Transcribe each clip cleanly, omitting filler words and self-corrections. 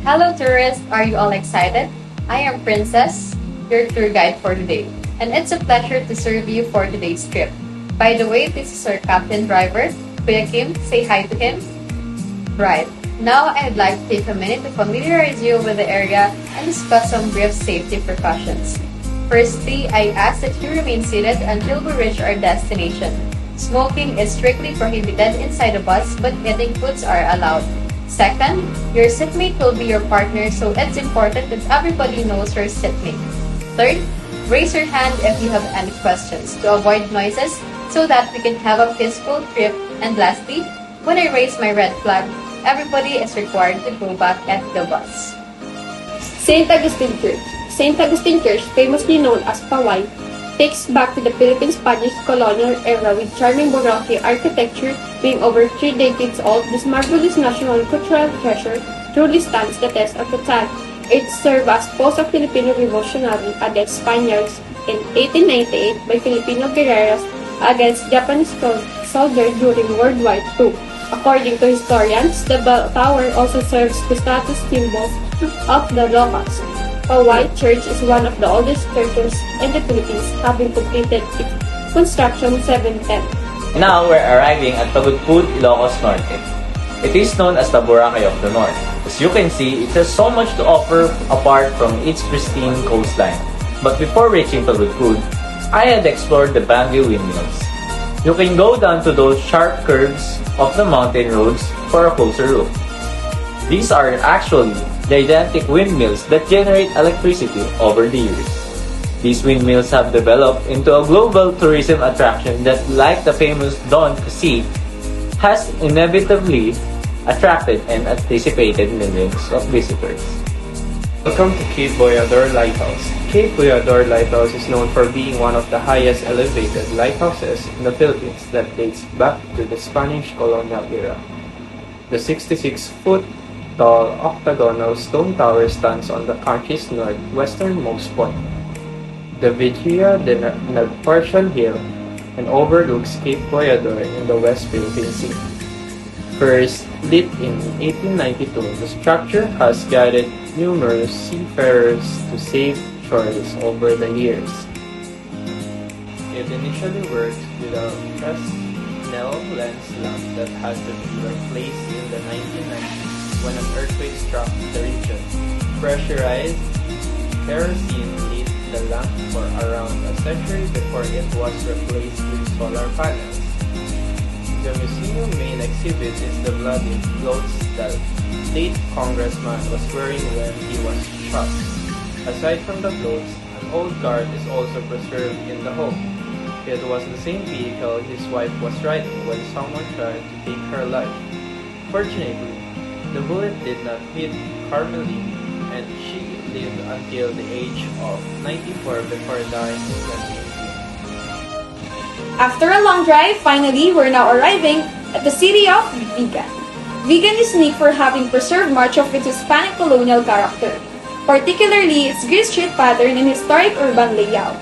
Hello tourists, are you all excited? I am Princess, your tour guide for today, and it's a pleasure to serve you for today's trip. By the way, this is our captain driver, Kuya Kim. Say hi to him. Right. Now I'd like to take a minute to familiarize you with the area and discuss some brief safety precautions. Firstly, I ask that you remain seated until we reach our destination. Smoking is strictly prohibited inside the bus, but eating foods are allowed. Second, your seatmate will be your partner, so it's important that everybody knows your seatmate. Third, raise your hand if you have any questions to avoid noises so that we can have a peaceful trip. And lastly, when I raise my red flag, everybody is required to go back at the bus. St. Augustine Church. St. Augustine Church, famously known as Paway, takes back to the Philippine Spanish colonial era with charming Baroque architecture. Being over 3 decades old, this marvelous national and cultural treasure truly stands the test of the time. It served as post of Filipino revolutionary against Spaniards in 1898 by Filipino guerrillas against Japanese soldiers during World War II. According to historians, the bell tower also serves the status symbol of the Ilocos. Paway Church is one of the oldest churches in the Philippines, having completed its construction 710. Now we're arriving at Pagudpud, Ilocos Norte. It is known as the Boracay of the North. As you can see, it has so much to offer apart from its pristine coastline. But before reaching Pagudpud, I had explored the Bamboo windmills. You can go down to those sharp curves of the mountain roads for a closer look. These are actually gigantic windmills that generate electricity over the years. These windmills have developed into a global tourism attraction that, like the famous Don Cassi, has inevitably attracted and anticipated millions of visitors. Welcome to Cape Boyador Lighthouse. Cape Boyador Lighthouse is known for being one of the highest elevated lighthouses in the Philippines that dates back to the Spanish colonial era. The 66-foot tall octagonal stone tower stands on the country's northwesternmost point, the Vigía de Nagpartial Hill, and overlooks Cape Boyador in the West Philippine Sea. First lit in 1892, the structure has guided numerous seafarers to safe shores over the years. It initially worked with a Fresnel lens lamp that had to be replaced in the 1990s when an earthquake struck the region. Pressurized kerosene lit the lamp for around a century before it was replaced with solar panels. The museum's main exhibit is the bloody clothes that late congressman was wearing when he was shot. Aside from the clothes, an old guard is also preserved in the home. It was the same vehicle his wife was riding when someone tried to take her life. Fortunately, the bullet did not hit Carmeline, and she lived until the age of 94 before dying in 2018. After a long drive, finally, we're now arriving at the city of Vigan. Vigan is unique for having preserved much of its Hispanic colonial character, particularly its grid street pattern and historic urban layout.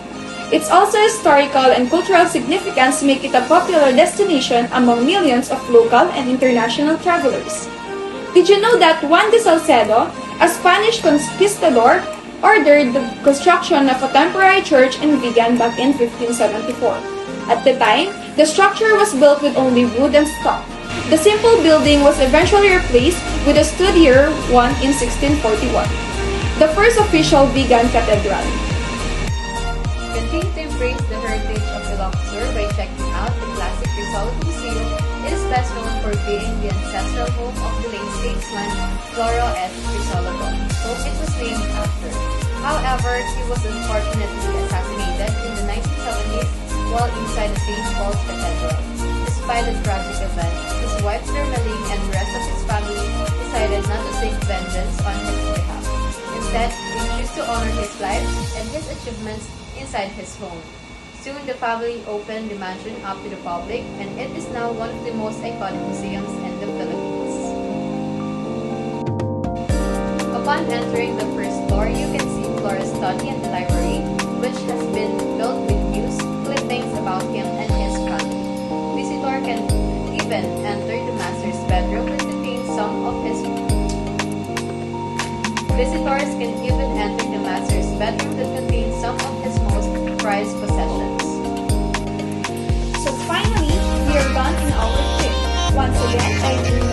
Its also historical and cultural significance make it a popular destination among millions of local and international travelers. Did you know that Juan de Salcedo, a Spanish conquistador, ordered the construction of a temporary church in Vigan back in 1574? At the time, the structure was built with only wood and stucco. The simple building was eventually replaced with a sturdier one in 1641, the first official Vigan cathedral. Continue to embrace the heritage of Ilocos by checking out the classic Crisologo Museum. It is best known for being the ancestral home of the late statesman Floro S. Crisologo, whom it was named after. However, he was unfortunately assassinated in the 1970s while inside the St. Paul's Cathedral. Despite the tragic event, his wife Germaline and the rest of his family decided not to seek vengeance on his behalf. Instead, they chose to honor his life and his achievements inside his home. Soon, the family opened the mansion up to the public, and it is now one of the most iconic museums in the Philippines. Upon entering the first floor, you can see Flora's study and the library, which has been filled with news, clippings about him and his family. Visitor can even enter the master's bedroom, which contains some of his Visitors can even enter the master's bedroom that contains some of his most prized possessions. So finally, we are done in our trip. Once again, I